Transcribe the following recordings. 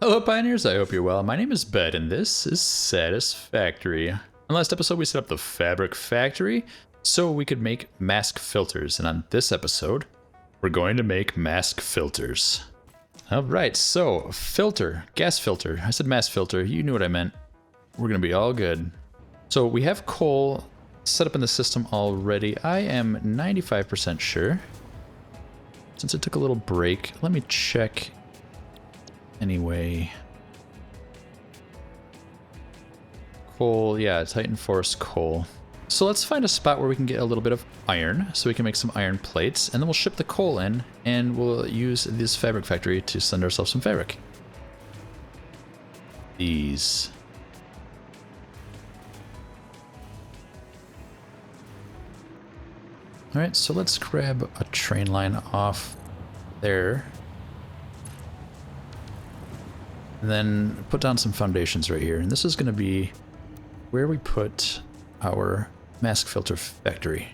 Hello Pioneers, I hope you're well. My name is Bed and this is Satisfactory. In the last episode we set up the fabric factory so we could make mask filters, and on this episode we're going to make mask filters. Alright, so filter, gas filter. I said mask filter, you knew what I meant. We're gonna be all good. So we have coal set up in the system already. I am 95% sure. Since it took a little break, let me check. Anyway, coal, yeah, Titan Forest coal. So let's find a spot where we can get a little bit of iron so we can make some iron plates, and then we'll ship the coal in and we'll use this fabric factory to send ourselves some fabric. These. Alright, so let's grab a train line off there. And then put down some foundations right here. And this is going to be where we put our mask filter factory.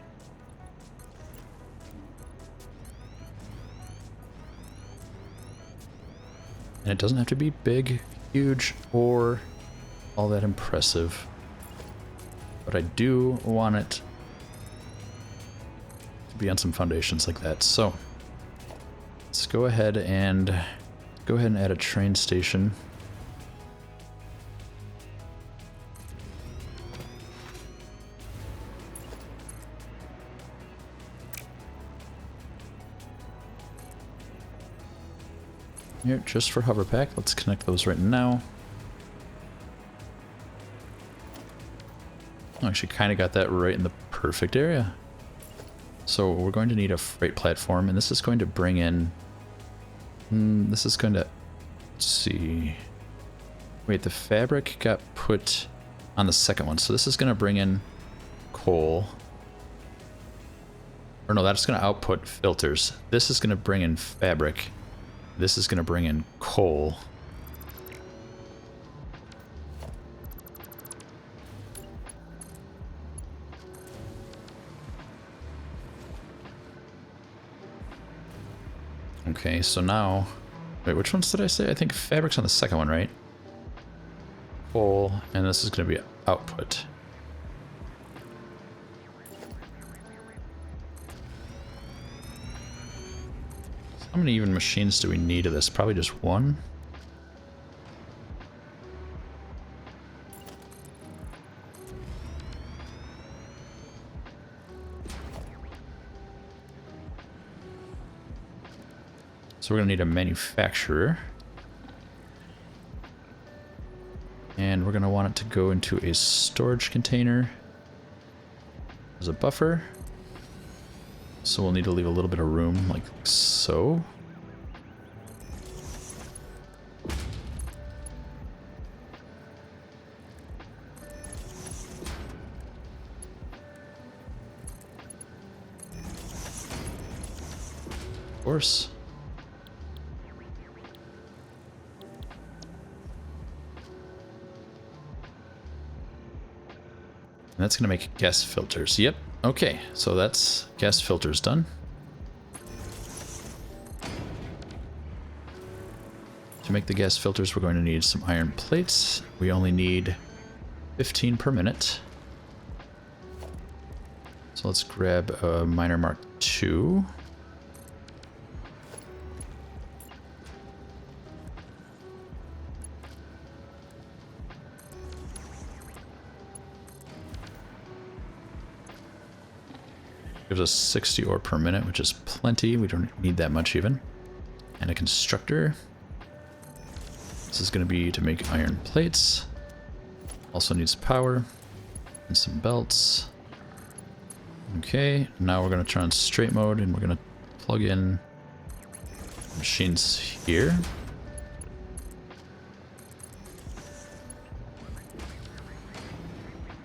And it doesn't have to be big, huge, or all that impressive. But I do want it to be on some foundations like that. So let's go ahead and add a train station. Here, just for hover pack, let's connect those right now. Oh, actually kind of got that right in the perfect area. So we're going to need a freight platform, and this is going to bring in this is going to, let's see, wait, the fabric got put on the second one, so this is going to bring in coal, or no, that's going to output filters. This is going to bring in fabric, this is going to bring in coal. Okay, so now, wait, which ones did I say? I think fabric's on the second one, right? Coal, and this is going to be output. How many even machines do we need of this? Probably just one? So we're going to need a manufacturer. And we're going to want it to go into a storage container as a buffer. So we'll need to leave a little bit of room, like so. Of course. And that's going to make gas filters. Yep. Okay, so that's gas filters done. To make the gas filters, we're going to need some iron plates. We only need 15 per minute. So let's grab a miner Mark II. Gives us 60 ore per minute, which is plenty. We don't need that much even. And a constructor. This is going to be to make iron plates. Also needs power and some belts. Okay, now we're going to turn on straight mode and we're going to plug in machines here.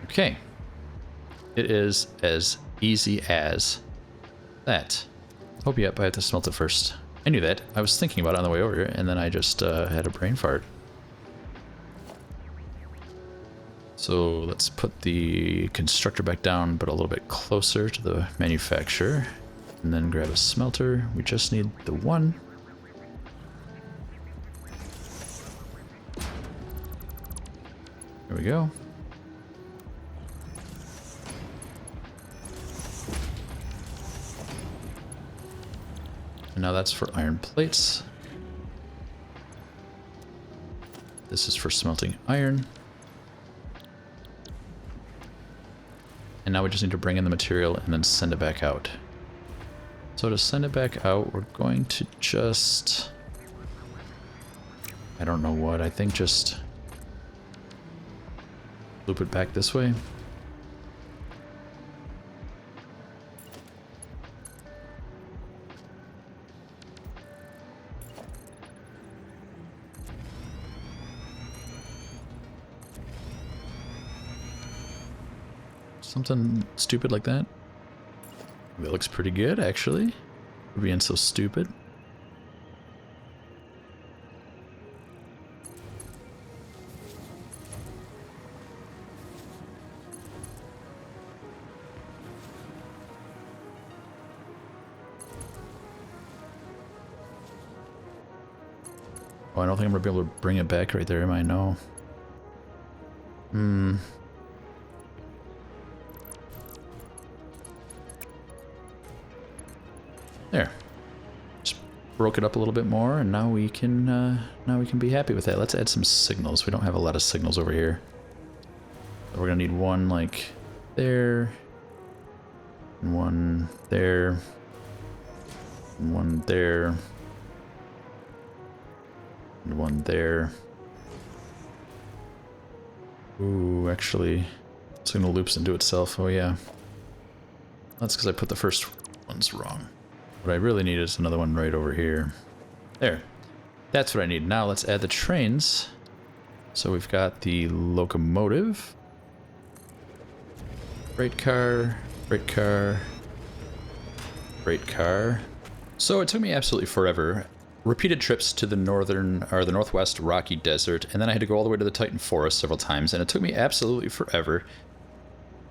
Okay. It is as easy as that. Oh, yep, I have to smelt it first. I knew that. I was thinking about it on the way over here, and then I just had a brain fart. So let's put the constructor back down, but a little bit closer to the manufacturer. And then grab a smelter. We just need the one. we go. And now that's for iron plates. This is for smelting iron. And now we just need to bring in the material and then send it back out. So to send it back out, we're going to just... I don't know what, I think just loop it back this way. Something stupid like that. That looks pretty good, actually. For being so stupid. Oh, I don't think I'm gonna be able to bring it back right there, am I? No. There. Just broke it up a little bit more, and now we can be happy with that. Let's add some signals. We don't have a lot of signals over here. So we're gonna need one like there, and one there, and one there, and one there. Ooh, actually, signal loops into itself. Oh yeah. That's because I put the first ones wrong. What I really need is another one right over here. There. That's what I need. Now let's add the trains. So we've got the locomotive. Freight car, freight car, freight car. So it took me absolutely forever. Repeated trips to the northwest Rocky Desert, and then I had to go all the way to the Titan Forest several times, and it took me absolutely forever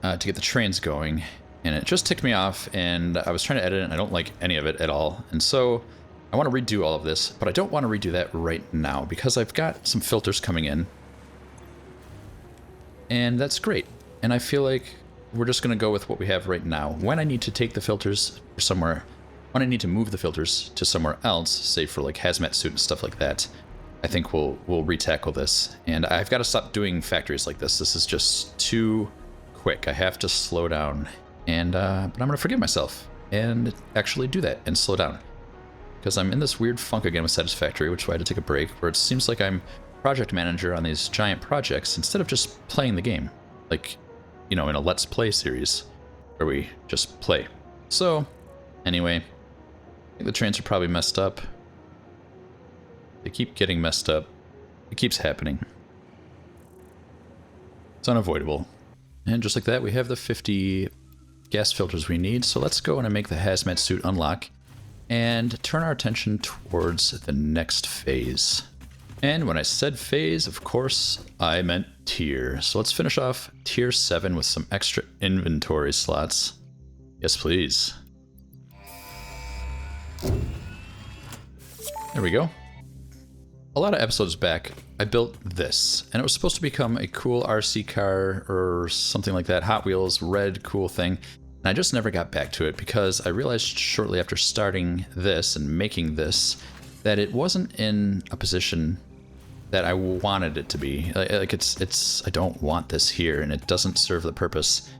to get the trains going. And it just ticked me off, and I was trying to edit it, and I don't like any of it at all. And so I want to redo all of this, but I don't want to redo that right now because I've got some filters coming in. And that's great. And I feel like we're just going to go with what we have right now. When I need to take the filters somewhere, when I need to move the filters to somewhere else, say for like hazmat suit and stuff like that, I think we'll retackle this. And I've got to stop doing factories like this. This is just too quick. I have to slow down. And but I'm going to forgive myself and actually do that and slow down. Because I'm in this weird funk again with Satisfactory, which is why I had to take a break, where it seems like I'm project manager on these giant projects instead of just playing the game. Like, you know, in a Let's Play series where we just play. So, anyway, I think the trains are probably messed up. They keep getting messed up. It keeps happening. It's unavoidable. And just like that, we have the 50 gas filters we need. So let's go in and make the hazmat suit unlock and turn our attention towards the next phase. And when I said phase, of course, I meant tier. So let's finish off tier 7 with some extra inventory slots. Yes, please. There we go. A lot of episodes back, I built this, and it was supposed to become a cool RC car or something like that, Hot Wheels, red, cool thing. And I just never got back to it because I realized shortly after starting this and making this that it wasn't in a position that I wanted it to be. Like I don't want this here, and it doesn't serve the purpose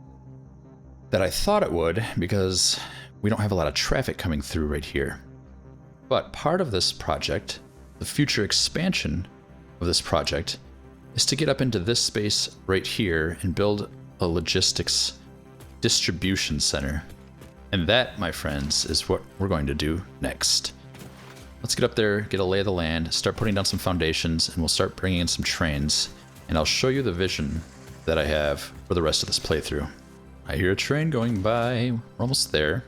that I thought it would because we don't have a lot of traffic coming through right here. But part of this project, the future expansion of this project, is to get up into this space right here and build a logistics distribution center. And that, my friends, is what we're going to do next. Let's get up there, get a lay of the land, start putting down some foundations, and we'll start bringing in some trains. And I'll show you the vision that I have for the rest of this playthrough. I hear a train going by. We're almost there.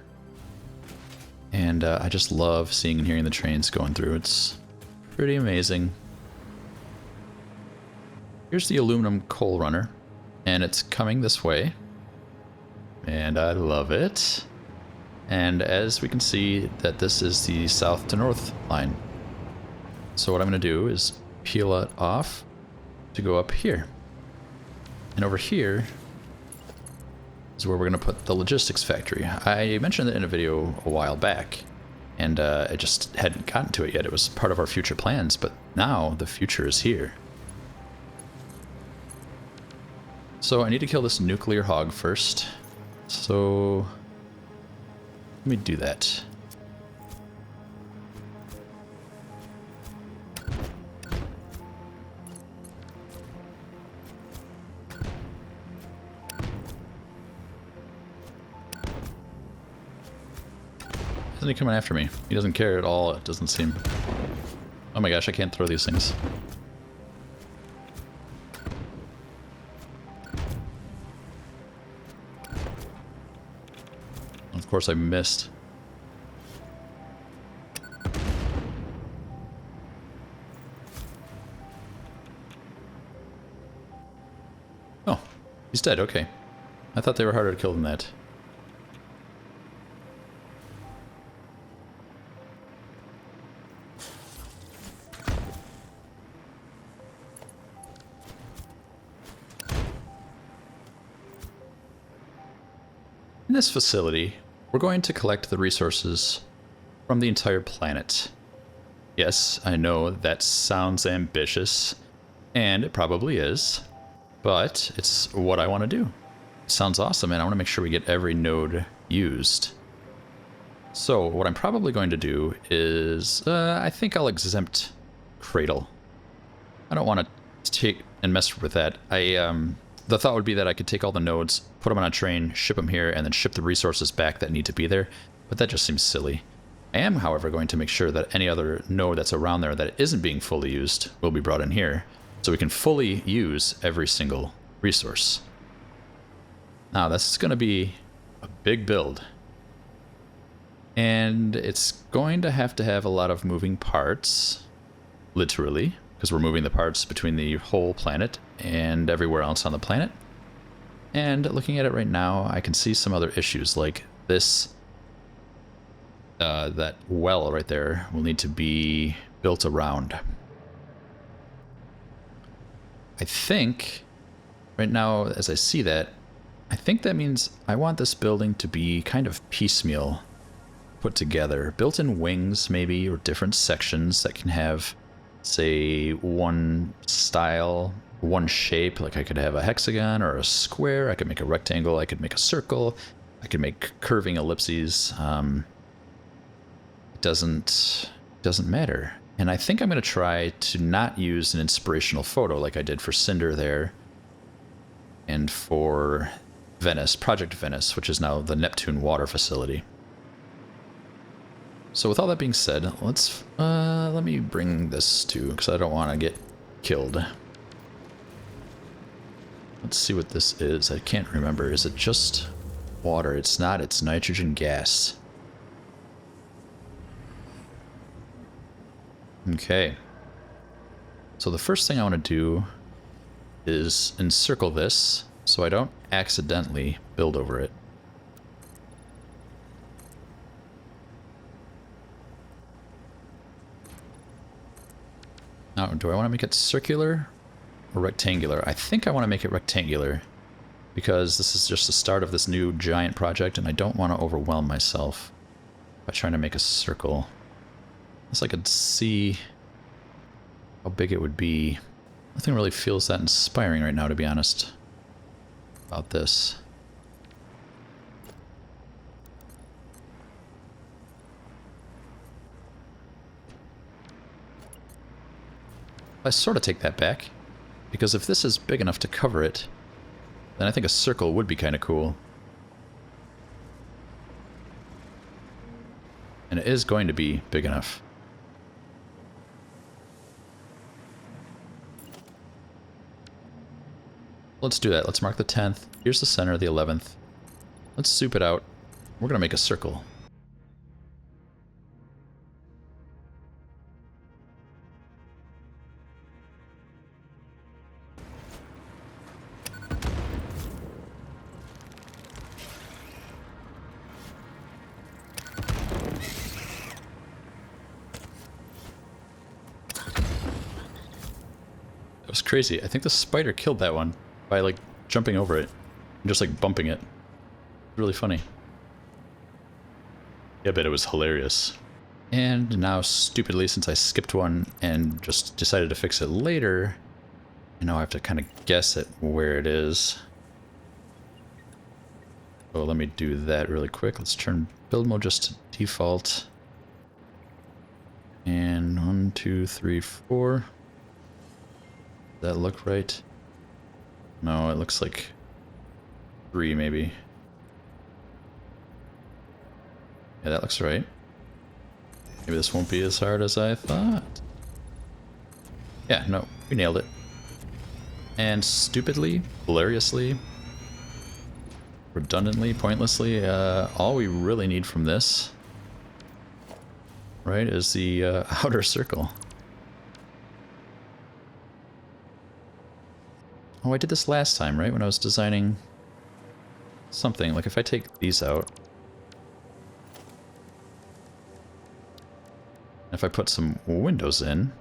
And I just love seeing and hearing the trains going through. It's pretty amazing. Here's the aluminum coal runner, and it's coming this way. And I love it. And as we can see, that this is the south to north line. So what I'm going to do is peel it off to go up here. And over here is where we're going to put the logistics factory. I mentioned it in a video a while back, and I just hadn't gotten to it yet. It was part of our future plans, but now the future is here. So I need to kill this nuclear hog first. So let me do that. Isn't he coming after me? He doesn't care at all, it doesn't seem. Oh my gosh, I can't throw these things. Of course I missed. Oh, he's dead, okay. I thought they were harder to kill than that. In this facility, we're going to collect the resources from the entire planet. Yes, I know that sounds ambitious, and it probably is, but it's what I want to do. It sounds awesome, and I want to make sure we get every node used. So what I'm probably going to do is, I think I'll exempt Cradle. I don't want to take and mess with that. The thought would be that I could take all the nodes, put them on a train, ship them here, and then ship the resources back that need to be there, but that just seems silly. I am, however, going to make sure that any other node that's around there that isn't being fully used will be brought in here, so we can fully use every single resource. Now, this is going to be a big build, and it's going to have a lot of moving parts, literally, because we're moving the parts between the whole planet and everywhere else on the planet. And looking at it right now, I can see some other issues, like this, that well right there will need to be built around. I think, right now, as I see that, I think that means I want this building to be kind of piecemeal put together. Built-in wings, maybe, or different sections that can have, say, one style, one shape. Like I could have a hexagon or a square, I could make a rectangle, I could make a circle, I could make curving ellipses. It doesn't matter. And I think I'm going to try to not use an inspirational photo like I did for Cinder there and for Venice, Project Venice, which is now the Neptune water facility. So with all that being said, let me bring this to, because I don't want to get killed. Let's see what this is. I can't remember. Is it just water? It's not. It's nitrogen gas. Okay. So the first thing I want to do is encircle this so I don't accidentally build over it. Now, do I want to make it circular or rectangular? I think I want to make it rectangular because this is just the start of this new giant project and I don't want to overwhelm myself by trying to make a circle. Unless I could see how big it would be. Nothing really feels that inspiring right now, to be honest, about this. I sort of take that back, because if this is big enough to cover it, then I think a circle would be kind of cool. And it is going to be big enough. Let's do that. Let's mark the 10th. Here's the center, the 11th. Let's soup it out. We're going to make a circle. That was crazy. I think the spider killed that one by, like, jumping over it. And just like bumping it. Really funny. Yeah, I bet it was hilarious. And now, stupidly, since I skipped one and just decided to fix it later, you know, I have to kind of guess at where it is. So let me do that really quick. Let's turn build mode just to default. And 1, 2, 3, 4. Does that look right? No, it looks like 3 maybe. Yeah, that looks right. Maybe this won't be as hard as I thought. Yeah, no, we nailed it. And stupidly, hilariously, redundantly, pointlessly, all we really need from this, right, is the outer circle. Oh, I did this last time, right, when I was designing something. Like if I take these out, if I put some windows in,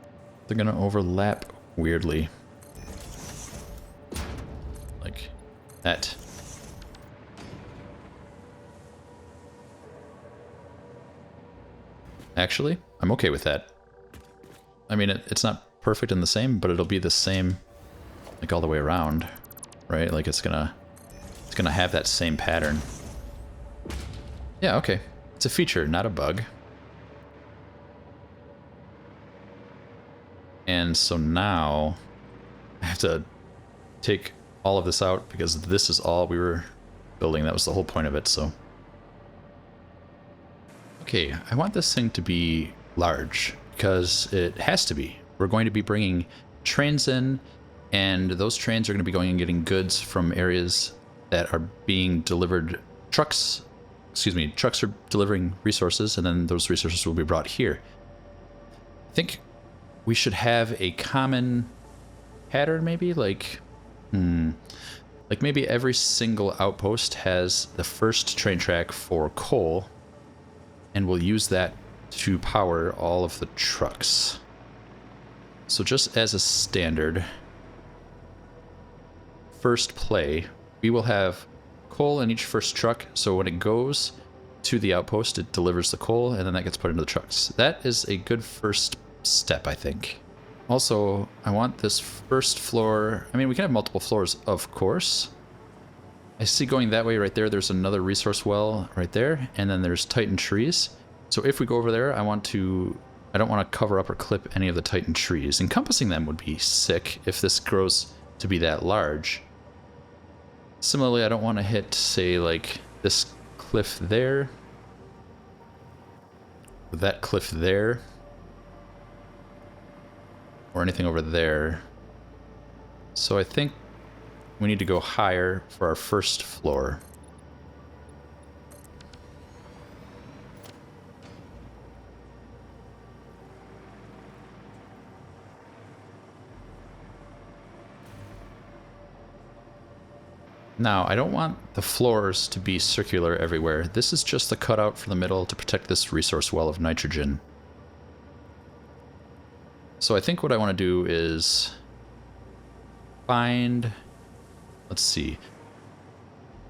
they're gonna overlap weirdly. Like that. Actually, I'm okay with that. I mean, it's not perfect and the same, but it'll be the same, like all the way around, right? Like it's gonna have that same pattern. Yeah, okay. It's a feature, not a bug. And so now I have to take all of this out because this is all we were building. That was the whole point of it, so. Okay, I want this thing to be large because it has to be. We're going to be bringing trains in, and those trains are going to be going and getting goods from areas that are being delivered. Trucks are delivering resources, and then those resources will be brought here. I think we should have a common pattern, maybe, like maybe every single outpost has the first train track for coal, and we'll use that to power all of the trucks. So just as a standard first play, we will have coal in each first truck, so when it goes to the outpost, it delivers the coal, and then that gets put into the trucks. That is a good first step, I think. Also, I want this first floor, I mean, we can have multiple floors, of course. I see going that way right there, there's another resource well right there, and then there's Titan trees. So if we go over there, I don't want to cover up or clip any of the Titan trees. Encompassing them would be sick if this grows to be that large. Similarly, I don't want to hit, say, like this cliff there, that cliff there, or anything over there. So I think we need to go higher for our first floor. Now, I don't want the floors to be circular everywhere. This is just the cutout for the middle to protect this resource well of nitrogen. So I think what I want to do is find, let's see,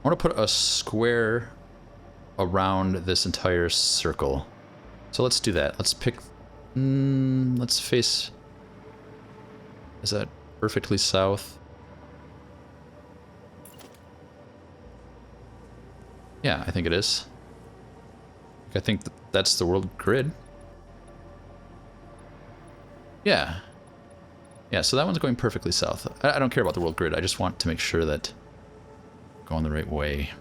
I want to put a square around this entire circle. So let's do that. Let's pick, let's face, is that perfectly south? Yeah, I think it is. I think that's the world grid. Yeah. Yeah, so that one's going perfectly south. I don't care about the world grid. I just want to make sure that I'm going the right way.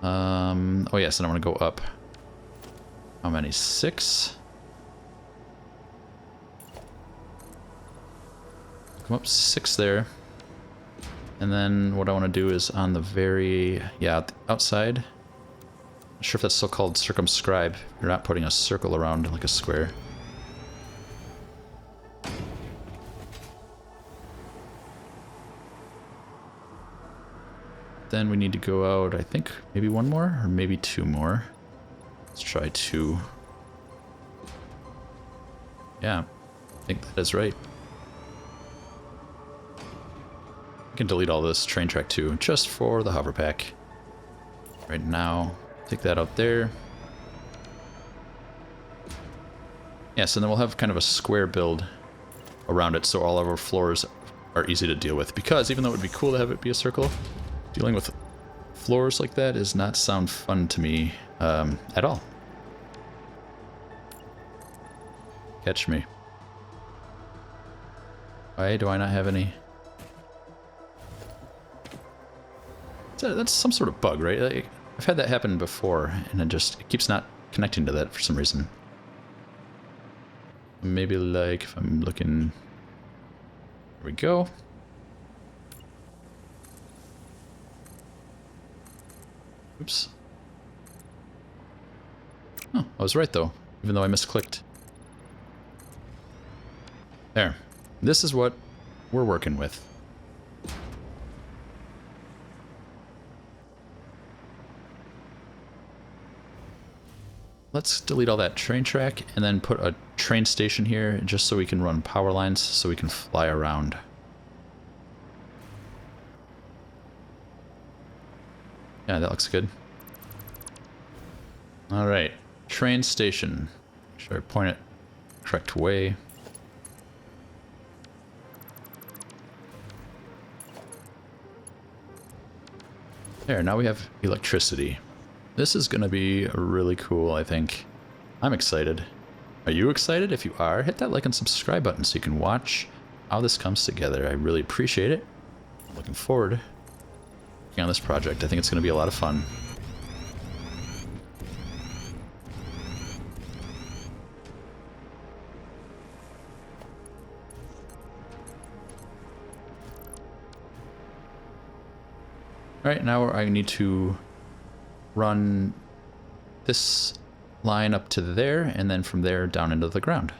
Oh yes, and I want to go up. How many? 6? Come up 6 there. And then what I want to do is on the very, outside. Not sure if that's still called circumscribe. You're not putting a circle around like a square. Then we need to go out, I think, maybe 1 more or maybe 2 more. Let's try 2. Yeah, I think that is right. can delete all this train track too, just for the hover pack. Right now, take that out there. Yeah, so then we'll have kind of a square build around it, so all of our floors are easy to deal with. Because even though it would be cool to have it be a circle, dealing with floors like that does not sound fun to me at all. Catch me. Why do I not have any? That's some sort of bug, right? Like, I've had that happen before, and it keeps not connecting to that for some reason. Maybe like if I'm looking... There we go. Oops. Oh, I was right though, even though I misclicked. There. This is what we're working with. Let's delete all that train track and then put a train station here just so we can run power lines so we can fly around. Yeah, that looks good. Alright, train station. Make sure I point it correct way. There, now we have electricity. This is going to be really cool, I think. I'm excited. Are you excited? If you are, hit that like and subscribe button so you can watch how this comes together. I really appreciate it. I'm looking forward to working on this project. I think it's going to be a lot of fun. Alright, now I need to run this line up to there, and then from there down into the ground.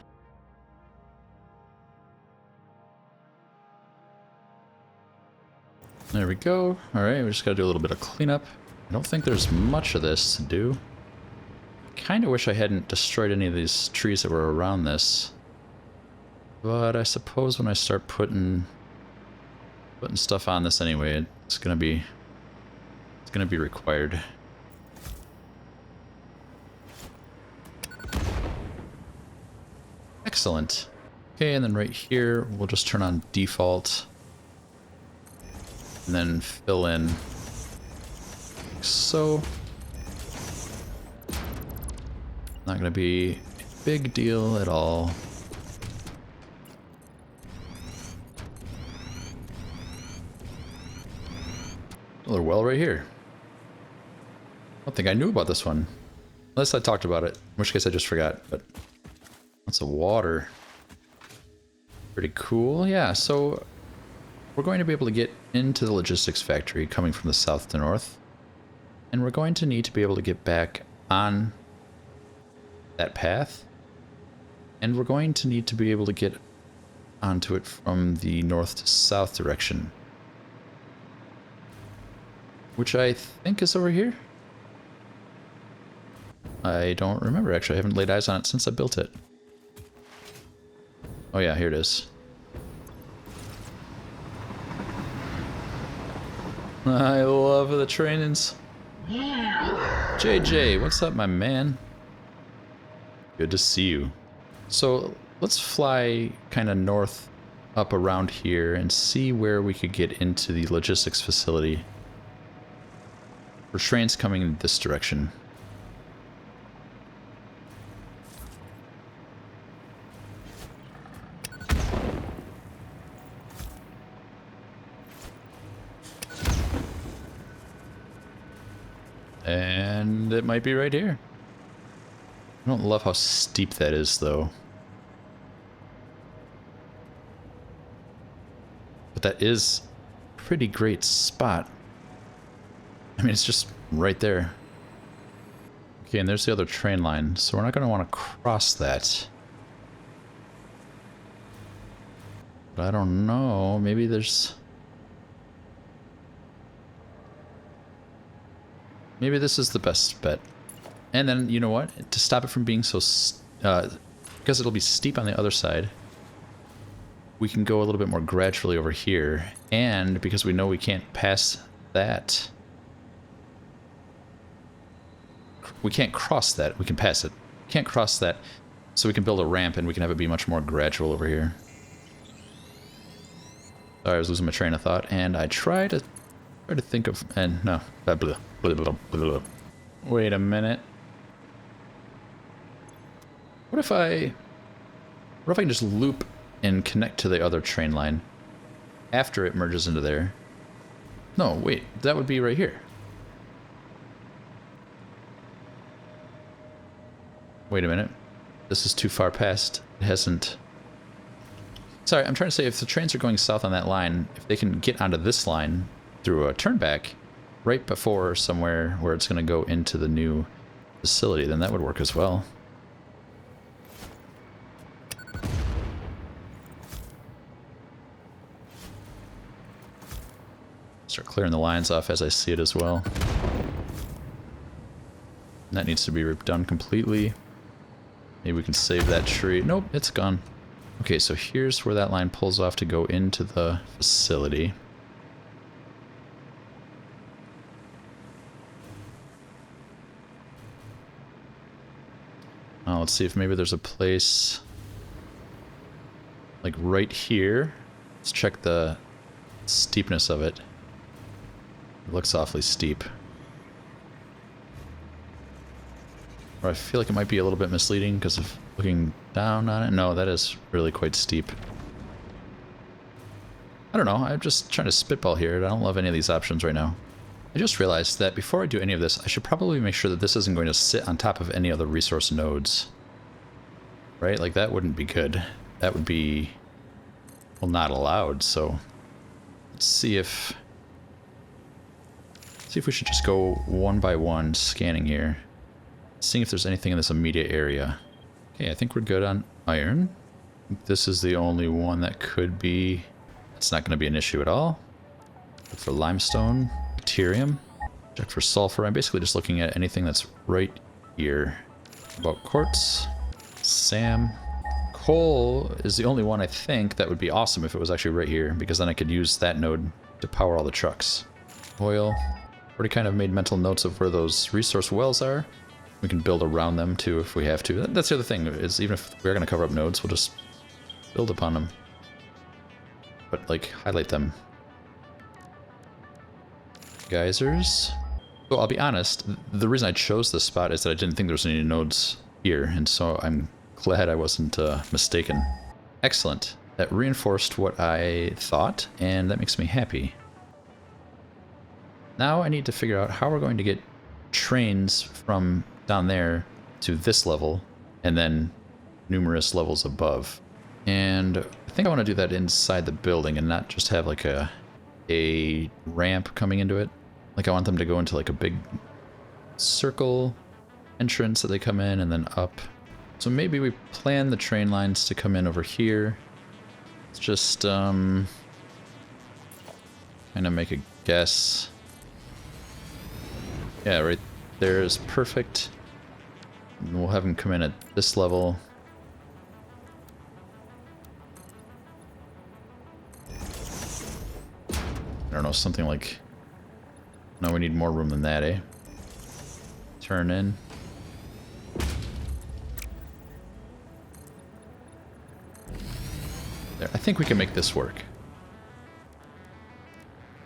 There we go. Alright, we just gotta do a little bit of cleanup. I don't think there's much of this to do. Kinda wish I hadn't destroyed any of these trees that were around this. But I suppose when I start putting stuff on this anyway, it's gonna be required. Excellent. Okay, and then right here, we'll just turn on default. And then fill in like so. Not gonna be a big deal at all. Another well right here. I don't think I knew about this one. Unless I talked about it, in which case I just forgot, but lots of water. Pretty cool. Yeah, so we're going to be able to get into the logistics factory coming from the south to north. And we're going to need to be able to get back on that path. And we're going to need to be able to get onto it from the north to south direction. Which I think is over here. I don't remember, actually. I haven't laid eyes on it since I built it. Oh yeah, here it is. I love the trainings. JJ, what's up, my man? Good to see you. So let's fly kind of north up around here and see where we could get into the logistics facility. For trains coming in this direction. And it might be right here. I don't love how steep that is, though. But that is a pretty great spot. I mean, it's just right there. Okay, and there's the other train line, so we're not going to want to cross that. But I don't know, maybe there's... Maybe this is the best bet. And then, you know what? To stop it from being so... because it'll be steep on the other side. we can go a little bit more gradually over here. And because we know we can't pass that, we can't cross that. We can pass it. Can't cross that. So we can build a ramp and we can have it be much more gradual over here. Sorry, I was losing my train of thought, and I try to think of, and no, blah, blah, blah, blah, blah. Wait a minute. What if I can just loop and connect to the other train line after it merges into there? No, wait, that would be right here. Wait a minute. This is too far past. It hasn't... Sorry, I'm trying to say if the trains are going south on that line, if they can get onto this line through a turnback right before somewhere where it's going to go into the new facility, then that would work as well. Start clearing the lines off as I see it as well. And that needs to be done completely. Maybe we can save that tree. Nope, it's gone. Okay, so here's where that line pulls off to go into the facility. Let's see if maybe there's a place like right here. Let's check the steepness of it. It looks awfully steep. Or I feel like it might be a little bit misleading because of looking down on it. No, that is really quite steep. I don't know, I'm just trying to spitball here. I don't love any of these options right now. I just realized that before I do any of this, I should probably make sure that this isn't going to sit on top of any other resource nodes. Right? Like, that wouldn't be good. That would be, well, not allowed, so... Let's see if we should just go one by one, scanning here. Seeing if there's anything in this immediate area. Okay, I think we're good on iron. This is the only one that could be... It's not going to be an issue at all. Look for limestone, bacterium. Check for sulfur. I'm basically just looking at anything that's right here. About quartz, SAM. Coal is the only one I think that would be awesome if it was actually right here, because then I could use that node to power all the trucks. Oil. Already kind of made mental notes of where those resource wells are. We can build around them too if we have to. That's the other thing, is even if we're going to cover up nodes, we'll just build upon them. But, like, highlight them. Geysers. Well, I'll be honest, the reason I chose this spot is that I didn't think there was any nodes here, and so I'm glad I wasn't mistaken. Excellent. That reinforced what I thought, and that makes me happy. Now I need to figure out how we're going to get trains from down there to this level, and then numerous levels above. And I think I want to do that inside the building and not just have like a ramp coming into it. Like, I want them to go into like a big circle entrance that they come in and then up. So maybe we plan the train lines to come in over here. Let's just kind of make a guess. Yeah, right there is perfect. And we'll have them come in at this level. I don't know, something like... No, we need more room than that, eh? Turn in. There, I think we can make this work.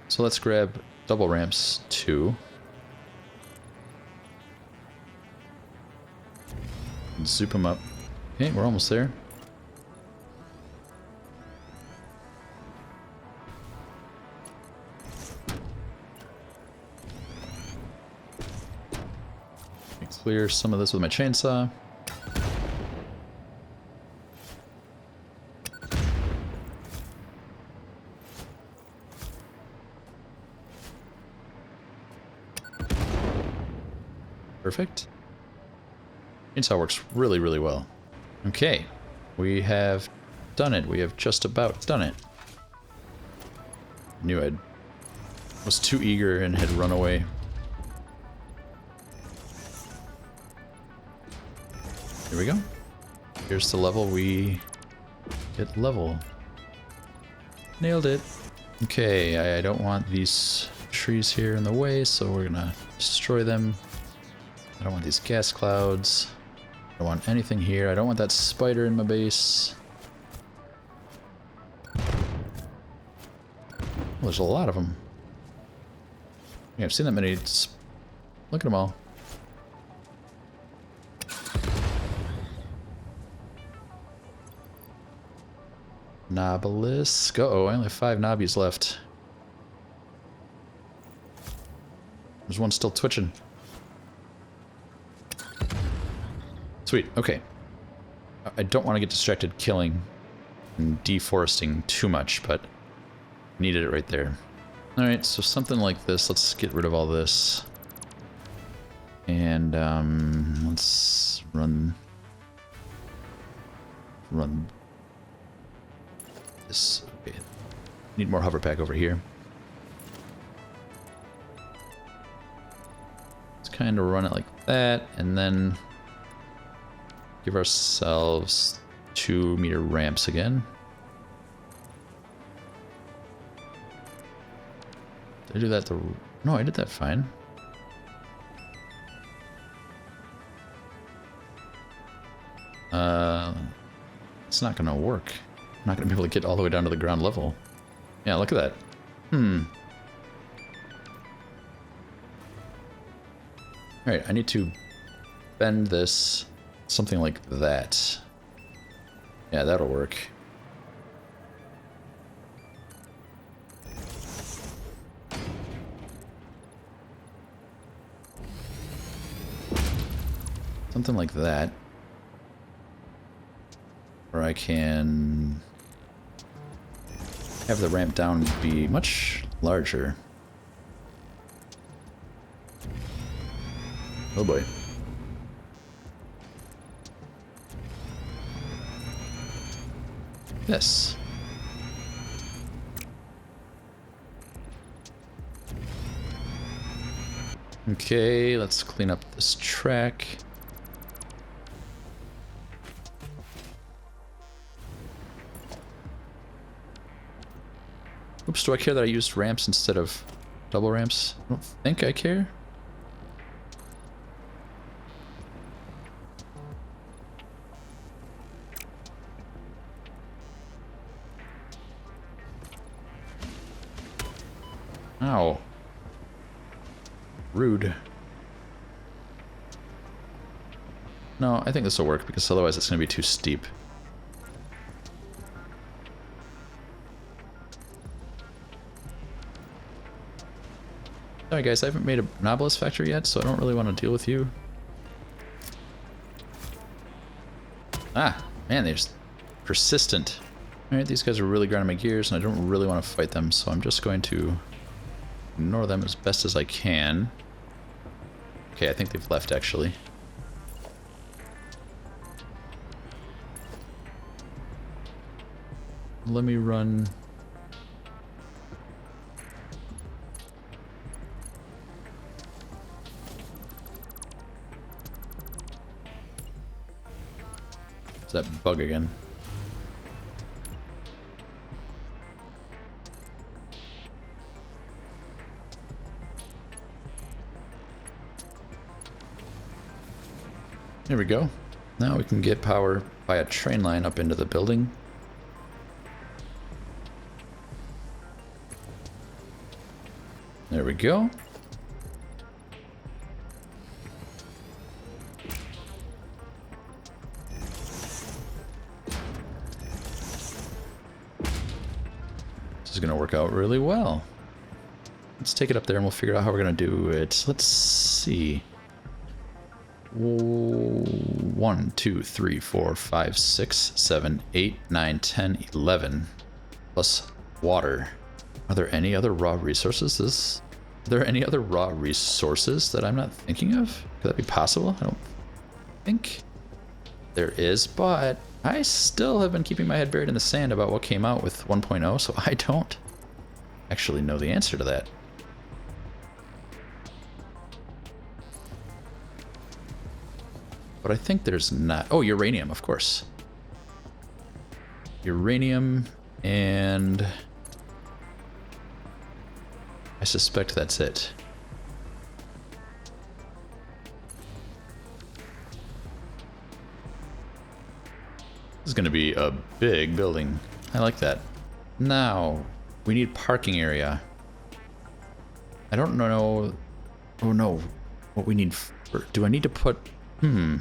So let's grab double ramps 2. And zoop them up. Okay, we're almost there. Clear some of this with my chainsaw. Perfect. Chainsaw works really, really well. Okay, we have done it. We have just about done it. Knew I was too eager and had run away. Here we go. Here's the level we get level. Nailed it. Okay, I don't want these trees here in the way, so we're gonna destroy them. I don't want these gas clouds. I don't want anything here. I don't want that spider in my base. Oh, there's a lot of them. Yeah, I've seen that many. Look at them all. Nobelisk. Uh-oh, I only have 5 knobbies left. There's one still twitching. Sweet, okay. I don't want to get distracted killing and deforesting too much, but needed it right there. Alright, so something like this. Let's get rid of all this. And let's run this. Okay. Need more hover pack over here. Let's kind of run it like that, and then give ourselves 2-meter ramps again. Did I do that no, I did that fine. It's not gonna work. I'm not gonna be able to get all the way down to the ground level. Yeah, look at that. Alright, I need to bend this something like that. Yeah, that'll work. Something like that. Or I can have the ramp down be much larger. Oh boy. Yes. Okay, let's clean up this track. Oops, do I care that I used ramps instead of double ramps? I don't think I care. Ow. Rude. No, I think this will work because otherwise it's going to be too steep. Sorry guys, I haven't made a Novelist factory yet, so I don't really want to deal with you. Ah, man, they're just persistent. Alright, these guys are really grinding my gears, and I don't really want to fight them, so I'm just going to ignore them as best as I can. Okay, I think they've left, actually. Let me run... Is that bug again? There we go. Now we can get power by a train line up into the building. There we go. This is going to work out really well. Let's take it up there and we'll figure out how we're going to do it. Let's see. 1, 2, 3, 4, 5, 6, 7, 8, 9, 10, 11. Plus water. Are there any other raw resources? Are there any other raw resources that I'm not thinking of? Could that be possible? I don't think there is, but I still have been keeping my head buried in the sand about what came out with 1.0, so I don't actually know the answer to that. But I think there's not... Oh, uranium, of course. Uranium and suspect that's it. This is going to be a big building. I like that. Now, we need parking area. I don't know. Oh no. What we need for, do I need to put... I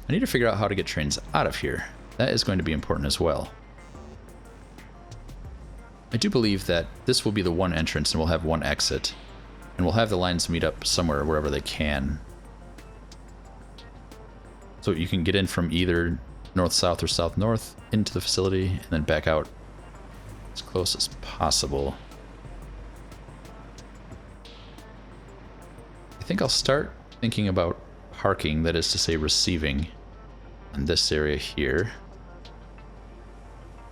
need to figure out how to get trains out of here. That is going to be important as well. I do believe that this will be the one entrance and we'll have one exit. And we'll have the lines meet up somewhere, wherever they can. So you can get in from either north-south or south-north into the facility and then back out as close as possible. I think I'll start thinking about parking, that is to say receiving, in this area here.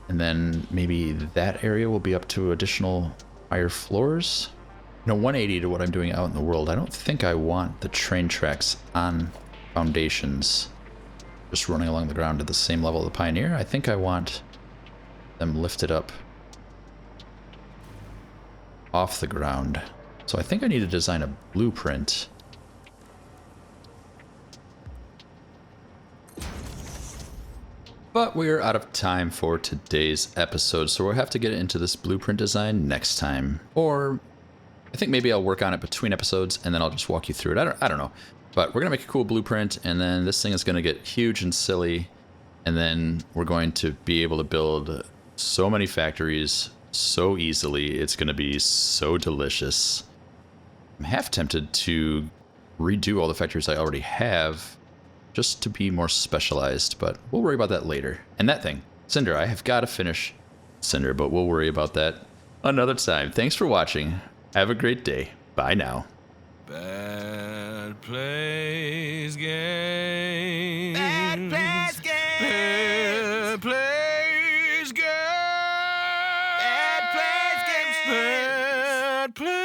And then maybe that area will be up to additional higher floors. You know, 180 to what I'm doing out in the world. I don't think I want the train tracks on foundations just running along the ground at the same level of the Pioneer. I think I want them lifted up off the ground. So I think I need to design a blueprint. But we're out of time for today's episode, so we'll have to get into this blueprint design next time. Or I think maybe I'll work on it between episodes and then I'll just walk you through it. I don't know. But we're going to make a cool blueprint, and then this thing is going to get huge and silly, and then we're going to be able to build so many factories so easily. It's going to be so delicious. I'm half tempted to redo all the factories I already have just to be more specialized, but we'll worry about that later. And that thing, Cinder, I have got to finish Cinder, but we'll worry about that another time. Thanks for watching. Have a great day. Bye now. BEDplaysGAMES. BEDplaysGAMES. BEDplaysGAMES.